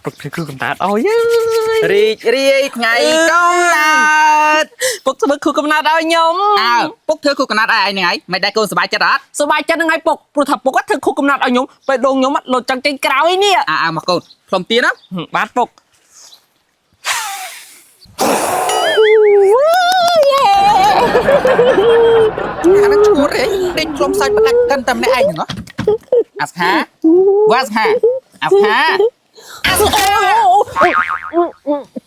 ปุกคือកំណត់ឲ្យរីករាយថ្ងៃកំណើតពុកធ្វើគឺកំណត់ឲ្យខ្ញុំពុកធ្វើគូកំណត់ឲ្យឯងហ្នឹងហើយមិនដែលកូនសប្បាយចិត្តអត់សប្បាយចិត្តហ្នឹងហើយពុកព្រោះថាពុកធ្វើគឺកំណត់ឲ្យខ្ញុំពេលដងខ្ញុំលោតចង់ចេញក្រោយនេះមកកូនផ្លុំទៀនណាបាទពុកអានឹងឈួតអីដេកផ្លុំសាច់បកាច់កិនតែម្នាក់ឯងហ្នឹងអាស្ហាវ៉ាស្ហាអាស្ហា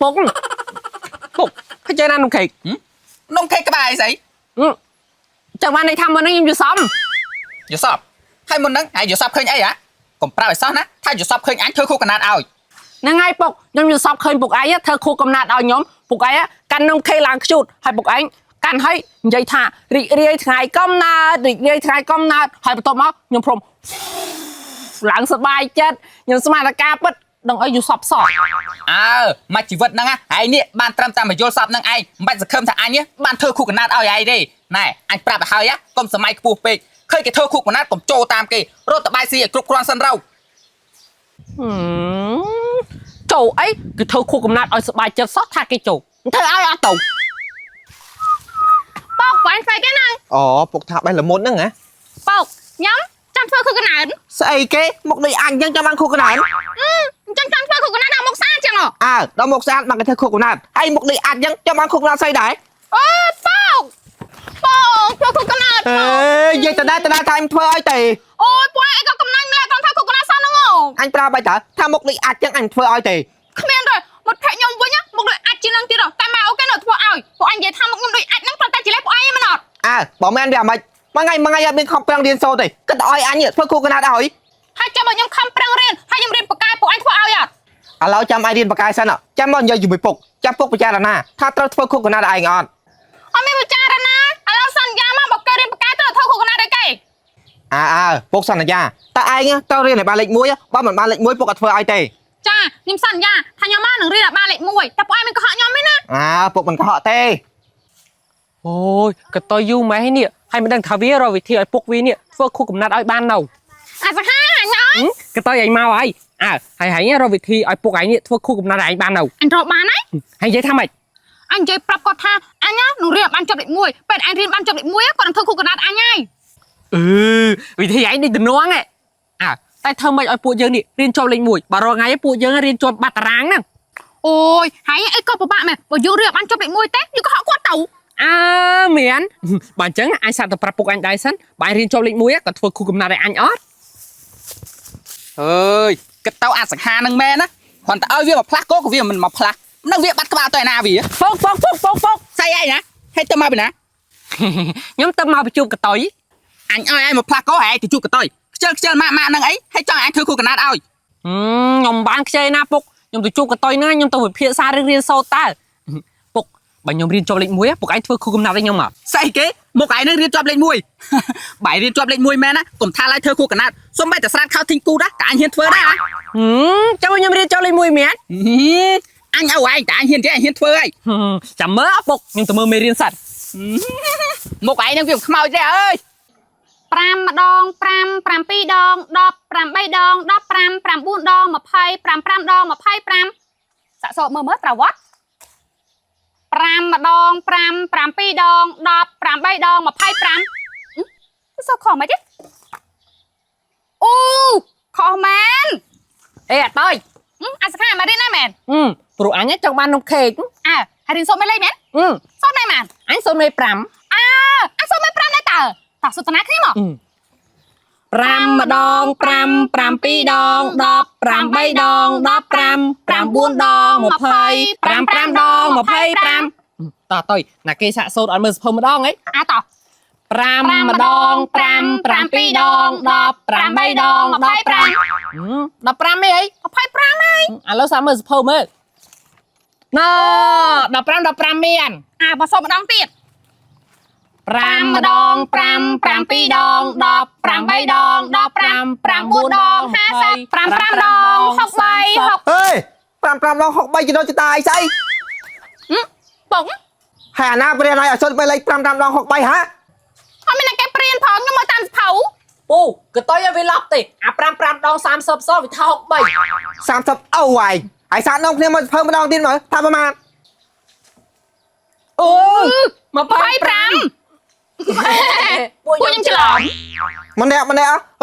ពុកឃើញណានំខេកនំខេកក្បាលអីស្អីចាំបាននេះថាមុនហ្នឹងខ្ញុំយល់សមហើយមុនហ្នឹងឯងយល់សមឃើញអីហ៎កុំប្រាប់ឲ្យសោះណាថាយល់សមឃើញអញធ្វើគូកំណាត់ឲ្យហ្នឹងហើយពុកខ្ញុំយល់សមឃើញពុកឯងធ្វើគូកំណាត់ឲ្យខ្ញុំពុកឯងកាន់នំខេកឡើងខ្ជូតហើយពុកឯងកាន់ឲ្យនិយាយថារីករាយថ្ងៃកំណើតហើយបន្ទាប់មកខ្ញុំព្រមឡើងសប្បាយចិត្តខ្ញុំស្មានតែការពិតដឹងអីយល់សពសោះមកជីវិតហ្នឹងឯងនេះបានត្រឹមតែមកយល់សពហ្នឹងឯងមិនបាច់សង្ឃឹមថាអញនេះបានធ្វើគូកំណាត់ឲ្យឯងទេណែអញប្រាប់ទៅហើយកុំសម័យខ្ពស់ពេកឃើញគេធ្វើគូកំណាត់កុំចូលតាមគេរត់តបាយស៊ីឲ្យគ្រប់គ្រាន់សិនរោចូលអីគឺធ្វើគូកំណាត់ឲ្យសប្បាយចិត្តសោះថាគេចូលធ្វើឲ្យអត់ទៅពុកបានស្អីគេហ្នឹងពុកថាបេះល្មុតហ្នឹងហ៎ពុកខ្ញុំចាំធ្វើគូកំណើតស្អីគេមកដូចអញអញ្ចឹងចាំបានគូកំណើតចាំធ្វើគូកំណើតដល់មុខស្អាតចឹងដល់មុខស្អាតបានគេធ្វើគូកំណើតហើយមកដូចអញអញ្ចឹងចាំបានគូកំណើតស្អីដែរពុកធ្វើគូកំណើតនិយាយតដែរថាអញធ្វើឲ្យទេអូយពួកឯងក៏កំណាញ់ម្ល៉េះគាត់ធ្វើគូកំណើតសោះហ្នឹងអញប្រាប់ឲ្យតើថាមកដូចអញអញ្ចឹងអញធ្វើឲ្យទេគ្មានទេមកភ័ក្រខ្ញុំវិញមកដូចអាចជានឹងទៀតតែម៉ែអូគេនៅធ្វើឲ្យពួកអញនិយាយថាមកខ្ញុំដូចអាចហ្នឹងប៉ុន្តែជាលេសពួកឯងមិនអត់បើមែនវាមិនមួយថ្ងៃអត់មានខំប្រឹងរៀនសូត្រទេគិតឲ្យអញធ្វើគូកណាត់ឲ្យហើយចាំបើខ្ញុំខំប្រឹងរៀនហើយខ្ញុំរៀនបកាយពួកអញធ្វើឲ្យអត់ឥឡូវចាំឲ្យរៀនបកាយសិនចាំមកនិយាយជាមួយពុកចាំពុកពិចារណាថាត្រូវធ្វើគូកណាត់ឲ្យឯងអត់មានពិចារណាឥឡូវសន្យាមកបើគេរៀនបកាយត្រូវធ្វើគូកណាត់ឲ្យគេពុកសន្យាតែឯងត្រូវរៀនឲ្យបានលេខ1បើមិនបានលេខ1ពុកអត់ធ្វើឲ្យទេចាខ្ញុំសន្យាថាខ្ញុំមកនឹងរៀនឲ្យបានលេខ1តែពួកឯងមិនកុហកខ្ញុំទេណាពុកមិនកុហកទេអូយកតយូម៉ែនេះហើយមិនដឹងថាវារកវិធីឲ្យពុកវានេះធ្វើគូកំណាត់ឲ្យបាននៅសហាអញអើយកតឯងមកហើយហើយរកវិធីឲ្យពុកឯងនេះធ្វើគូកំណាត់ឲ្យឯងបាននៅអញរកបានហើយនិយាយថាម៉េចអញនិយាយប្រាប់គាត់ថាអញនឹងរៀនបានចប់លេខ1ពេលអញរៀនបានចប់លេខ1គាត់នឹងធ្វើគូកំណាត់អញហើយវិធីឯងនេះទំនងតែធ្វើម៉េចឲ្យពួកយើងនេះរៀនចប់លេខ1បើរកថ្ងៃពួកយើងរៀនជាប់បាត់តារាងហ្នឹងអូយហើយអីក៏ពិបាកមែនបើយើងរៀនបានចប់លេខ1ទេយើងក៏ហៅគាត់ទៅមានបើអញ្ចឹងអញសាប់ទៅប្រាប់ពុកអញដែរសិនបើអញរៀនចប់លេខ1ក៏ធ្វើគូកំណាត់ឲ្យអញអត់អើយគិតទៅអាសង្ហានឹងមែនណាគ្រាន់តែឲ្យវាមកផ្លាស់ក៏វាមិនមកផ្លាស់នឹងវាបាត់ក្បាលទៅឯណាវាពុកស្អីឯណាហេតុទៅមកពីណាខ្ញុំទៅមកប្រជុំកតុយអញឲ្យឯងមកផ្លាស់ក៏ឯងទៅជួបកតុយខ្ជិលម៉ាក់នឹងអីហើយចង់ឯងធ្វើគូកំណាត់ឲ្យខ្ញុំបានខ្ចីណាពុកខ្ញុំទៅជួបកតុយហ្នឹងខ្ញុំទៅវិភាសារឿងរៀនសូត្រតើពុកបើខ្ញុំរៀនជាប់លេខ1ពុកឯងធ្វើគូកំណាត់ឲ្យខ្ញុំមកស្អីគេមកឯងនឹងរៀនជាប់លេខ1បាយរៀនជាប់លេខ1មែនណាកុំថាឡើយធ្វើគូកំណាត់សុំបែរតែស្រាតខោធីងគូដែរតែអញហ៊ានធ្វើដែរចាំខ្ញុំរៀនជាប់លេខ1មែនអញឲ្យឯងតែអញហ៊ានទេអញហ៊ានធ្វើហើយចាំមើលពុកខ្ញុំទៅមើលមេរៀនសិនមកឯងនឹងវាខ្មោចទេអើយ5 ម្ដង 5 7 ដង 10 8 ដង 15 9 ដង 20 5 ដង 25សាក់សោតមើលត្រូវវត្ត5 ម្ដង 5 7 ដង 10 8 ដង 25សោតខុសមិនទេអូខុសមែនអអត់ទៅអាសខាមករៀនណាមែនព្រោះអញចង់បាននំខេកហើយរៀនសូត្រមេលេខមែនសូត្រណៃមែនអញសូត្រមេ5អញសូត្រមេ5ណែតើតោះសុទ្ធនាគ្នាមក5 ម្ដង 5 7 ដង 10 8 ដង 15 9 ដង 20 5 ដង 25តោះទៅណាគេសាក់សូត្រអត់មើលសភៅម្ដងហីតោះ5 ម្ដង 5 7 ដង 10 8 ដង 15 15អី25ហើយឥឡូវសាក់មើលសភៅមើលណ៎15មានបើសូត្រម្ដងទៀត5 ម្ដង 5 7 ដង 10 8 ដង 15 9 ដង 50 5 ដង 63 60អើយ5 ដង 63ចំណុចចតាអីស្អីពុកហើយអាណាព្រានឲ្យអសុទ្ធបីលេខ5 ដង 63ហ៎អត់មានតែគេព្រៀនផងខ្ញុំមកតាមសភៅ ปูก็ต้อยยังวิลอบติอ่ะปรามดอง30 วิเท่าใบ 30เอาไว้ไอ้สารน้องเนี่ยมันเพิ่มมาดองดินเหรอทำประมาณ โอ้มา ไป ไป ปรามปูยังฉลอง มันแน่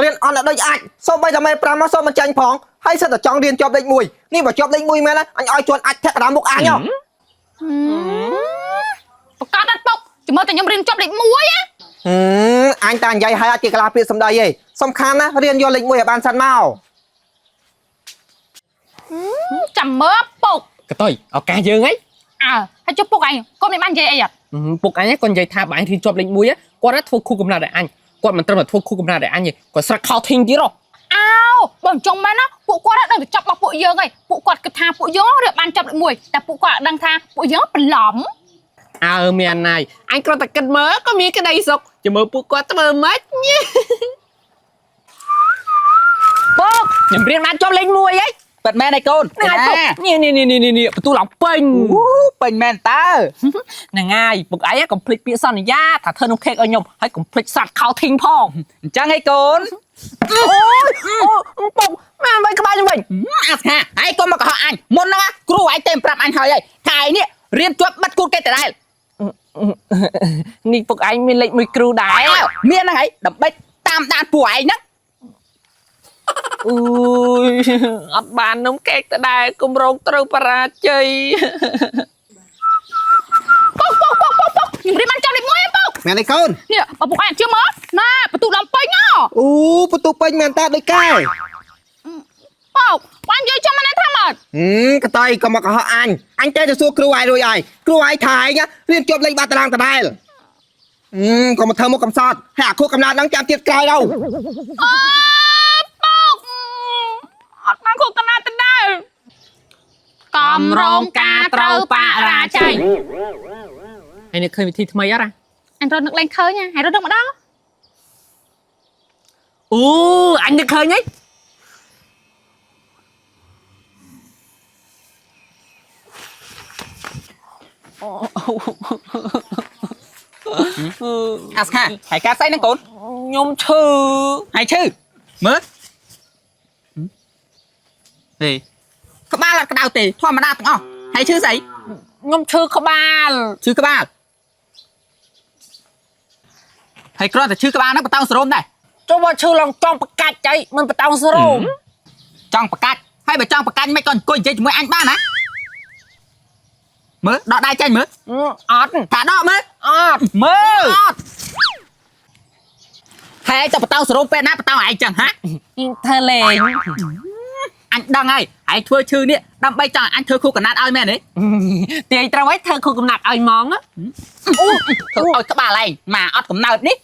เรียนออนได้อัดส้มไปทำไมปรามมาส้มมันจังพองให้เสด็จจองเรียนจบเด็กมวยนี่บอกจบเด็กมวยไหมนะอันอ้อยชวนอัดแท็กรำบุกอ่างเนาะ ประกาศดันปกจะมาแต่ยังเรียนจบเด็กมวยอะ anh ta dạy hai chị là việc sầm đầy gì sầm khăn á riêng vô lịch mùi ở ban sân mau จำเมื่อปก ก็ต้อยเอากาเยอะไง ให้จุ๊บปกไอ้ก็ไม่มั่นใจไอ้อะ ปกอันนี้ก่อนใหญ่ทาบอันที่จบเล็กมุ้ยอ่ะก่อนนั้นทั่วคู่กำลังได้อันก่อนมันตระหนักทั่วคู่กำลังได้อันยี่ก่อนสักข้าวทิ้งกี่รอบ อ้าวบ่นจงมานะปุกกวาดดังจับมาปุกเยอะไงปุกกวาดกระทาปุกเยอะเรียบbanจับเด็กมวยแต่ปุกกวาดดังทาปุกเยอะเป็นหลอม เมียนายอันก็แต่กันเมื่อก็มีกันได้สุกจะมือปุ๊กก็จะมือมัดเนี่ยปุ๊กยังเรียนมาจบเล็กมวยไอ้ เปิดแม่ในโกน นายปุ๊กนี่ประตูหลังเป่ง เป็นแม่ตา น่าง่ายปุ๊กไอ้ก็พลิกเปียสัญญาถ้าเธอนุ่งเค้กเอาหยมให้ก็พลิกสัตว์ข้าวทิ้งพ่อ จังไอ้โกน โอ้ปุ๊กแม่ไปกับบ้านยังไง อ่ะฮะไอ้โกนมากับอันมนนะครูไอ้เต็มปรับอันเฮ้ยถ่ายเนี่ยเรียนจบบัดกูแกแต่ได้ นี่ปุ๊กไอ้มีเล็กมือครูได้ เมียนะไงดับไปตามด่านป่วยนะ อัดบานน้ำแกงแต่ได้กุมรงตรูปราชัย ปกยังเรียนมันจับเด็กมวยปก mẹ này con เนี่ยปุกไอ้เชื่อมั้ยน่าประตูลำไปเนาะ bắt tụ pin mẹ ta đây cay ปกวันยืนจะมาในทำอะไร cái tay còn mà có họ anh chơi cho xua kêu ai rồi ai kêu ai thái nhá liên chụp lên ba tờ lang tờ đai còn một thơ một cầm sọt hạ khu cầm lạt đang chạm tiệt cay đâu ปกอัดมันคุกกันนาตันได้กำรงกาเตาปะราชัย ไอ้เนี่ยเคยมีทีทำไมอะ anh rồi được lên khơi nha hãy rồi được mà đó อันนี้เคยไงอ่ะฮะไอ้กาไซนั่งโกน ยมชื่อ ไอ้ชื่อเมื่อนี่ขบ้าละกระดาวตีทั่วมาได้ตั้งอ๋อไอ้ชื่อใส่ ยมชื่อขบาล ชื่อกระบ้าไอ้กรอนแต่ชื่อกระบ้านั่งประตูสโรมได้ เจ้าว่าชื่อลองจ้องประกาศใจมันประตองสโรม จ้องประกาศให้ไปจ้องประกาศไม่ก่อนกุยใจมวยอันบ้านะเมื่อดอได้ใจเมื่อ อด ถาดอเมื่อ อด เมื่อให้เจ้าประตูสโรมเป็นนะประตูไอ้จังฮะ ทะเล อันดังไงไอ้ทั่วชื่อเนี่ยดำไปจังอันเธอคู่กับนัดเอาแม่นี่ ตีตราไว้เธอคงกำหนักไอ้มองอะ เธอเอากระบาอะไรมาอดกับเนิร์ดนี่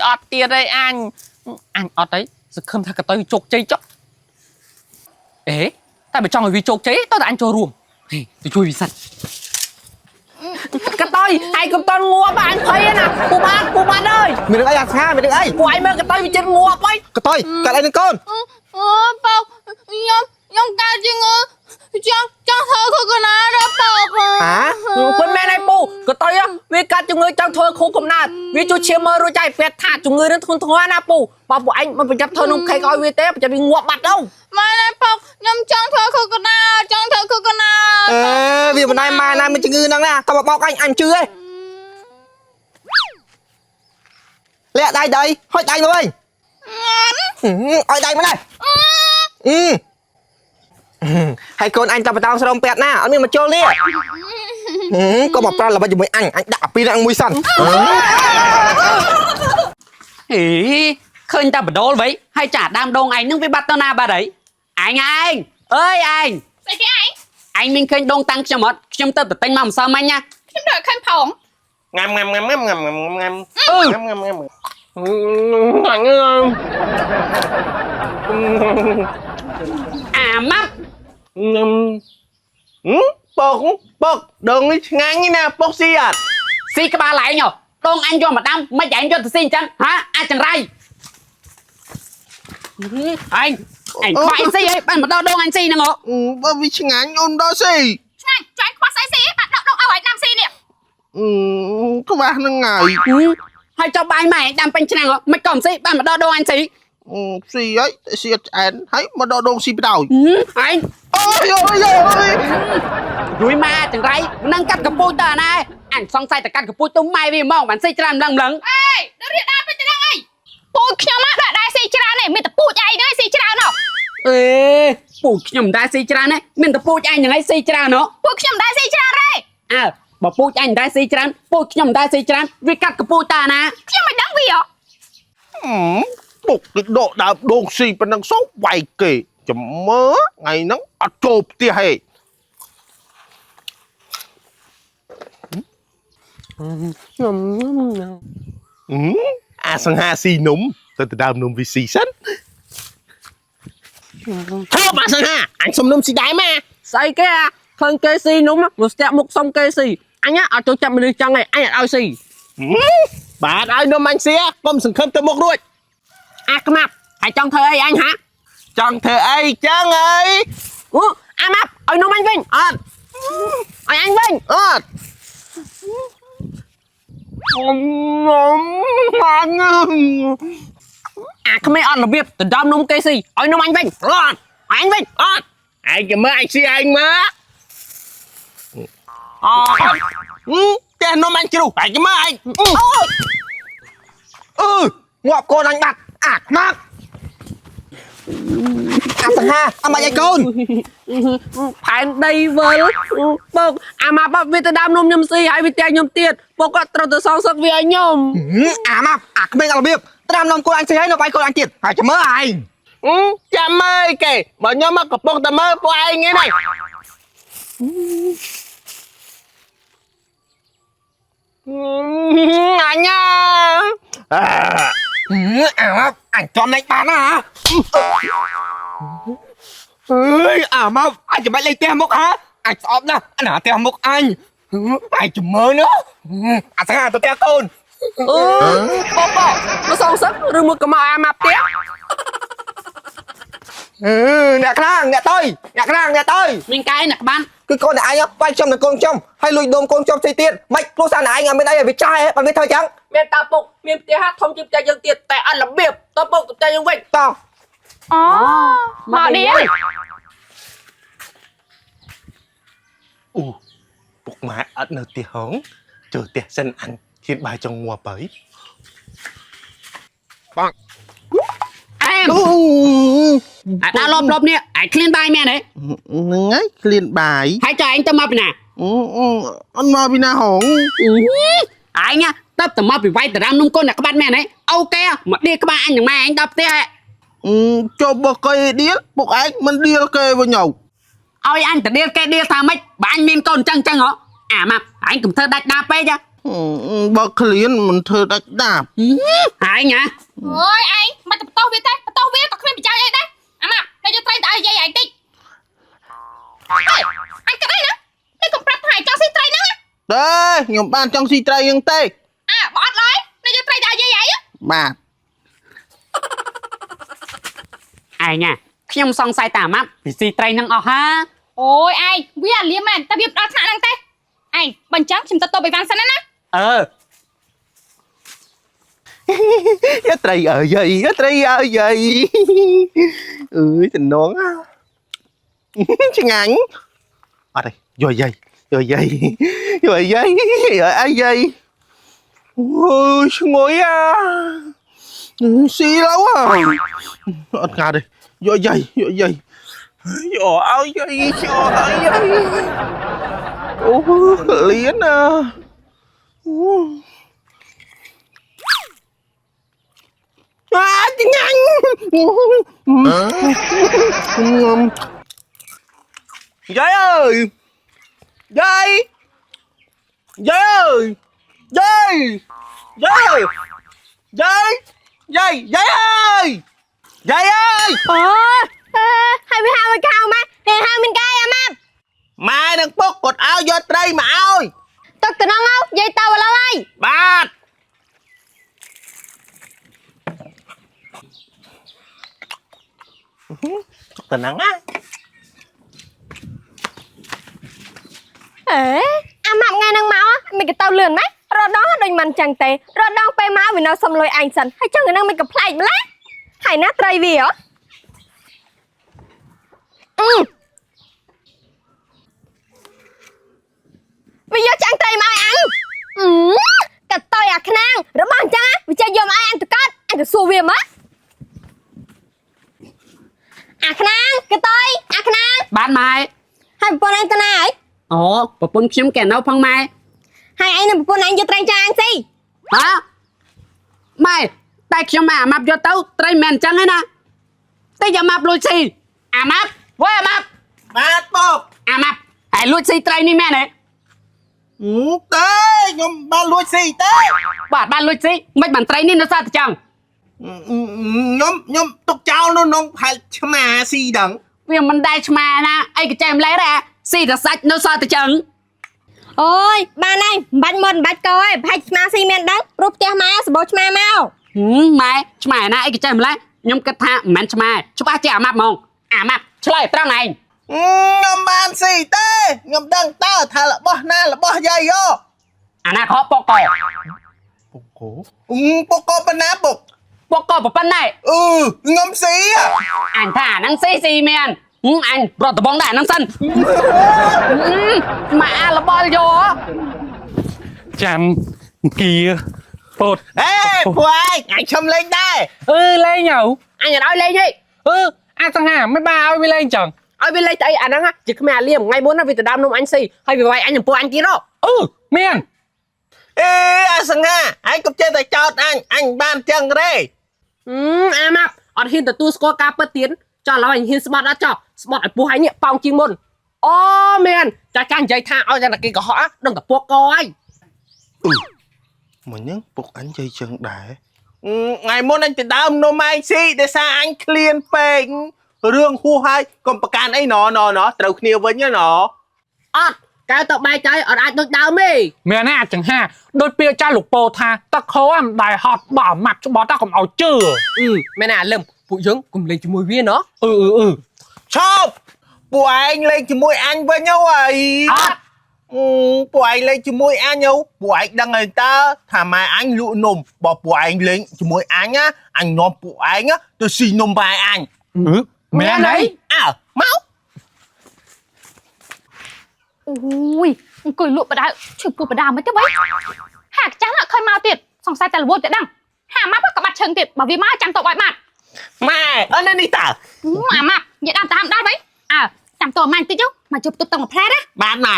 อดเตียได้anhอดđấyจะkhông thà cả tôi chột chơi chóc tại vì trong người vì chột chế tôi đã anh cho ruộng tôi chui vì sạch cái tôi ai cũng tôi mua bạn thấy nè cô bạn ơi mày được ai ăn xa mày được ai cô ai mơ cái tôi vì trên mua ấy cái tôi cái này con bọc nhom ca chứ ngơ trong thơ không có nào đó bọc hả quên mẹ này pu cái tôi á vì cả chúng người trong thôi khu cùng nào vì chú chia mơ rồi chạy pet thả chúng người nó thôn thôn na pu bảo bộ anh mà phải chấp thôn ông khai coi vì thế phải bị ngọt bạch đâu mai này bọc nhom trong thơ không có nào trong thơ không có nào vì mà nay mình chừng ngư năng nè tao bọc anh chưa ấy lẹ đây hỏi đây thôi hỏi đây mới này hai con anh tao phải tao sao pẹt na anh mà cho lia có một là bây giờ mới anh đã pi đang mùi sần ឃើញតែបដូលវិញហើយចាដើមដងឯងនឹងវាបាត់ទៅណាបាត់ហើយអញអើយឯង Vậy cái anh អញមិនឃើញដងតាំងខ្ញុំអត់ខ្ញុំទៅតែទិញមកម្សិលមិញណា ខ្ញុំđợi khăn phòng ngâm ngâm ngâm ngâm ngâm ngâm ngâm ngâm ngâm ngâm ngâm à mắt bốc đường đi ngang như nè bốc xì à ស៊ីក្បាលឯងដងអញយកមកដាំមិនឯងយកទៅស៊ីអញ្ចឹងហាអាចចង្រៃអញខ្វាយស៊ីអីបានមកដល់ដងអញស៊ីហ្នឹងហ៎ bởi vì ngang ôn đó xì Này cho anh khoác xe xe bạn đậu đậu ao anh làm xe nè có ba nó ngày ហើយចុះបាយម៉ែដាំពេញឆ្នាំងមិនក៏មិនស៊ីបានមកដល់ដងអញស៊ី ស៊ីអីស៊ីអត់ឆ្អែនហើយមកដកដងស៊ីបដ ாய் អញ អូយអូយអូយ យួយម៉ែចង្រៃនឹងកាត់កពូចតើណាអញសង្ស័យតែកាត់កពូចទុំម៉ែវាហ្មងបានស៊ីច្រើនម្លឹងម្លឹង អេដល់រៀបដល់ពេញឆ្នាំងអីពូជខ្ញុំហ្នឹងដែរស៊ីច្រើនទេមានតែពូជឯងហ្នឹងស៊ីច្រើនហ៎ អេពូចខ្ញុំមិនដែរស៊ីច្រើនទេមានតែពូចអញហ្នឹងឯងស៊ីច្រើនហ៎ ពូជខ្ញុំដែរស៊ីច្រើនទេ អើបើពូចអញមិនដែរស៊ីច្រើនពូចខ្ញុំមិនដែរស៊ីច្រើនវាកាត់កពូចតើណា ខ្ញុំមិនដឹងវាហ៎ ពុកគេដកដើមដងស៊ីប៉ុណ្ណឹងសោះវាយគេចាំមើលថ្ងៃហ្នឹងអត់ចូលផ្ទះហេអាសង្ហាស៊ីនំទៅដើមនំវីស៊ីសិនឈប់អាសង្ហាអញសុំនំស៊ីដែរម៉ា ស្អីគេអាឃើញគេស៊ីនំមកស្ទាក់មុខសុំគេស៊ីអញអត់ចូលចាប់មនុស្សចឹងឯងអញអត់ឲ្យស៊ី បាទឲ្យនំអញស៊ីកុំសង្ឃឹមទៅមុខរួច អាខ្មាប់ហើយចង់ធ្វើអីអញហា ចង់ធ្វើអីចឹងអី អូអាម៉ាប់ឲ្យនំអញវិញអត់ឲ្យអញវិញ អត់អញ អាក្មេងអត់របៀបដណ្ដើមនំគេស៊ីឲ្យនំអញវិញអត់ឲ្យអញវិញអត់ ឯងចាំមើលអញស៊ីឯងមើលតែនំអញជ្រុះឯងចាំមើលឯងងាប់កូនអញបាត់អាខ្មាក់អាសង្ហាអមឲ្យកូន ផែនដីវិលពុកអាម៉ាប់វាទៅដើមនំខ្ញុំស៊ីហើយវាតែខ្ញុំទៀតពុកក៏ត្រូវទៅសងសឹកវាឲ្យខ្ញុំ អាម៉ាប់អាក្មេងអត់របៀបត្រាំនំកូនអញស៊ីហើយនៅបាយកូនអញទៀតហើយចាំមើលឯងចាំមើលគេបើខ្ញុំមកកំពុងតែមើលពួកឯងហ្នឹងអញអាម៉ាប់អញចំលេងបានណាអើយអាម៉ាប់អញចាំបាច់លេងផ្ទះមុខហ៎អញស្អប់ណាស់អាណាផ្ទះមុខអញអញចាំមើលណាអាស្ងាទៅផ្ទះកូន ពុកមកសងសឹកឬមកក៏មកអាម៉ាប់ទៀត អ្នកខ្លាំងអ្នកតើយអ្នកខ្លាំងអ្នកតើយ មានកែអ្នកបាន គឺកូនតែឯងបាយខ្ញុំនឹងកូនខ្ញុំហើយលួចដុំកូនខ្ញុំផ្សេងទៀតមិនព្រោះសារឯងអត់មានអីឲ្យវាចាយបើវាធ្វើចឹង មានតាពុកមានផ្ទះហាត់ធំជាងផ្ទះយើងទៀតតែអត់របៀបតពុកទៅផ្ទះយើងវិញ តោះ អូមកឌីល អូពុកម៉ែអត់នៅផ្ទះហងចូលផ្ទះសិនអញជៀនបាយចង់ងាប់ហើយបង អែមអាដល់លប់នេះឯងឃ្លានបាយមែនទេ ហ្នឹងហើយក្លៀនបាយ ហើយចុះឯងទៅមកពីណា អត់មកពីណាហង អញទៅទៅមកពីវាយតារាមនំកូនអ្នកក្បាត់មែនទេអូខេមកឌីក្បាលអញនឹងម៉ែអញដល់ផ្ទះ ចូលបោះកៃឌៀលពុកឯងមិនឌៀលគេវិញហ៎ ឲ្យអញទៅឌីលគេឌីលថាម៉េចបើអញមានកូនចឹងហ៎អាម៉ាប់អញកុំធ្វើដាច់ដាពេក បើក្លៀនមិនធ្វើដាច់ដាប អញហ៎ អូយឯងមិនទៅបន្ទោសវាទេបន្ទោសវាក៏គ្មានប្រយោជន៍អីដែរអាម៉ាប់តែយកត្រីទៅឲ្យយាយឯងតិចអើយអញគិតអីណានេះកុំប្រាប់ថាឯងចង់ស៊ីត្រីហ្នឹង ទេខ្ញុំបានចង់ស៊ីត្រីហ្នឹងទេ បើអត់ឡើយតែយកត្រីទៅឲ្យយាយឯង បាទ ឯងខ្ញុំសង្ស័យតាអាម៉ាប់ពីស៊ីត្រីនឹងអស់ហា អូយឯងវាអាលៀមមែនតែវាដល់ថ្នាក់ហ្នឹងទេឯងបើអញ្ចឹងខ្ញុំទៅបិវ៉ាន់សិនណា យកត្រីអើយយកត្រីអើយអើយតំណងឆ្ងាញ់អត់ទេយកយាយយកយាយយកយាយយកអាយាយអូយឈ្ងុយស៊ីឡូអត់កាទេយកយាយយកយាយយកឲ្យយាយយកឲ្យយាយអូលៀនណាឆ្ងាញ់យាយអើយយាយយាយអើយយាយយាយយាយយាយយាយអើយយាយអើយ ហើយវាហៅឲ្យកៅម៉ាតែហៅមានកាយអាម៉ាប់ ម៉ែនឹងពុកគាត់ឲ្យយកត្រីមកឲ្យ ទឹកទៅនងយាយទៅឥឡូវហើយ បាទតំណងណា អាម៉ាប់ថ្ងៃហ្នឹងមកមិនក៏ទៅលឿនម៉េច រត់ដល់ដូចមិនចឹងទេរត់ដល់ពេលមកវានៅសំលុយអញសិនហើយចឹងនឹងមិនកំ pl ែកម្លេះហើយណាត្រីវាហ៎វាយកចាំងត្រីមកឲ្យអញកាត់តយអាខ្នាងរបស់អញ្ចឹងវាចេះយកមកឲ្យអញទៅកាត់អញទៅសួរវាមកអាខ្នាងកាត់តយអាខ្នាង បានម៉ែ ហើយប្រពន្ធអញទៅណាហើយ អូប្រពន្ធខ្ញុំកែនៅផងម៉ែ ហើយអញនឹងប្រពន្ធអញយកត្រីចាអញស៊ី ហ៎ម៉ែតែខ្ញុំអាម៉ាប់យកទៅត្រីមិនអញ្ចឹងឯណាតែយកម៉ាប់លួចស៊ីអាម៉ាប់វ៉ាអាម៉ាប់ បាទបប អាម៉ាប់ហើយលួចស៊ីត្រីនេះមែនទេ តែខ្ញុំបានលួចស៊ីទេ បាទបានលួចស៊ីមិនបានត្រីនេះនៅសល់តែចឹង ខ្ញុំទុកចោលនៅក្នុងផែលឆ្មាស៊ីដឹង វាមិនដែលឆ្មាណាអីក៏ចែកម្លេះដែរស៊ីតែសាច់នៅសល់តែចឹង អូយបានហើយមិនបាច់មកមិនបាច់កោឯងប្រហែលឆ្មាស៊ីមានដឹងរូបផ្ទះម៉ែសបោឆ្មាមក ម៉ែឆ្មាណាអីក៏ចែកម្លេះខ្ញុំគិតថាមិនមែនឆ្មាច្បាស់ជាអាម៉ាប់ហ្មងអាម៉ាប់ឆ្លើយត្រង់ឯង ខ្ញុំបានស៊ីទេខ្ញុំដឹងតើថារបស់ណារបស់យាយយោ អាណាខកពកក ពុកក៏ប៉ុណ្ណាពុក ពកកប៉ុណ្ណេះ ខ្ញុំស៊ី អញថាហ្នឹងស៊ីមែនអញប្រត់ដបងដែរហ្នឹងសិនម៉ាអាលបលយោ ចាំគៀពត ហេពួកឯងឈឹមលេងដែរ លេងហៅ អញឲ្យលេងហី អាសង្ហាមិនបានឲ្យវាលេងចឹង ឲ្យវាលេងទៅអីអាហ្នឹងជាគ្មានអាលៀមថ្ងៃមុនណាវាទៅដើមនំអញស៊ីហើយវាវាយអញចំពោះអញទៀតហ៎ មាន អាសង្ហាឯងកុំចេះតែចោតអញបានចឹងទេ អាម៉ាប់អត់ហ៊ានទទួលស្គាល់ការពិតទៀតចោះឡើយអញហ៊ានស្បត់អត់ចោះស្បត់ឲ្យពោះអញនេះប៉ោងជាងមុនអូមែនចាចានិយាយថាឲ្យតែគេកុហកដឹងតែពកកហើយ មិញហ្នឹងពុកអញជ័យចឹងដែរថ្ងៃមុនអញទៅដើមនំឯងស៊ីដោយសារអញឃ្លានពេករឿងហួសហើយកុំប្រកាន់អីណត្រូវគ្នាវិញណ អត់កៅទៅបែកចៃអត់អាចដូចដើមទេ មានណាចង្ហាដូចពាក្យចាស់លោកពោថាទឹកខោមិនដែលហត់បោះម៉ាប់ច្បត់តែកុំឲ្យជឿ មែនណាលឹមពួកយើងកុំលេងជាមួយវាណោះ ឈប់ពួកឯងលេងជាមួយអញវិញហ៎អី អត់ ពួកឯងលេងជាមួយអញហ៎ពួកឯងដឹងហើយតើថាម៉ែអញលក់នំបើពួកឯងលេងជាមួយអញណាអញនាំពួកឯងទៅស៊ីនំបាយអញ មែនហើយ មក អូយអង្គុយលក់បដៅឈឺពោះបដៅមិនទេបីហាក់ចាំអត់ឃើញមកទៀតសង្ស័យតែរវល់តែដឹងហាម៉ាប់ក៏បាត់ឈឹងទៀតបើវាមកចាំតបឲ្យបាត់ ម៉ែអើនេះតើ អាម៉ាប់និយាយតាមដល់បីចាំតបមកតិចទៅមកជប់ទុបតង់ផ្លែណា បានម៉ែ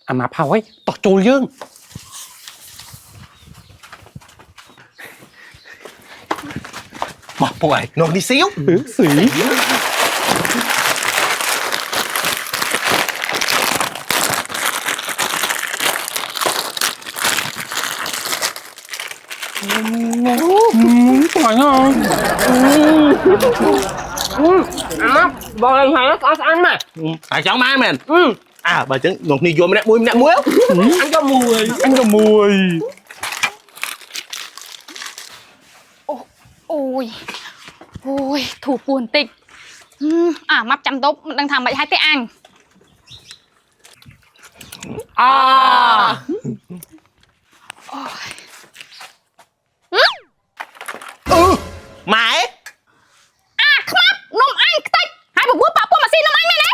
អាម៉ាប់ហើយតោះចូលយើង មកពួកឯងនោះនេះស៊ីវ ស៊ីស្អាតណាស់ អាម៉ាប់បងឯងហើយស្អាតម៉ែ តែចង់ម៉ែមែនបើចឹងនោះនេះយកម្នាក់មួយអញយកមួយ អូយធូរពួនតិចម៉ាប់ចាំតបមិនដឹងថាមិនឲ្យទេអញ ម៉ែ ខ្មាប់នំអញខ្ទេចហើយបបួលប៉ាពុះមកស៊ីនំអញមែនទេ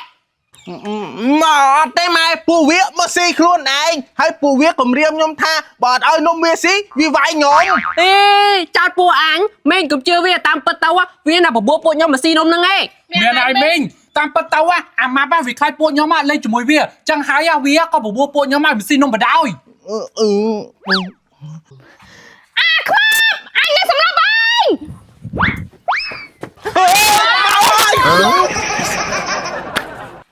មកអត់ទេម៉ែពួកវាមកស៊ីខ្លួនឯងហើយពួកវាគំរាមខ្ញុំថាបើអត់ឲ្យនំវាស៊ីវាវាយខ្ញុំ អេចោតពួកអញមែនកុំជឿវាតាមពិតទៅវាណាបបួលពួកខ្ញុំមកស៊ីនំហ្នឹងឯង មានហើយមីងតាមពិតទៅអាម៉ាប់វាខ្លាចពួកខ្ញុំលេងជាមួយវាចឹងហើយវាក៏បបួលពួកខ្ញុំមកស៊ីនំបដ ாய்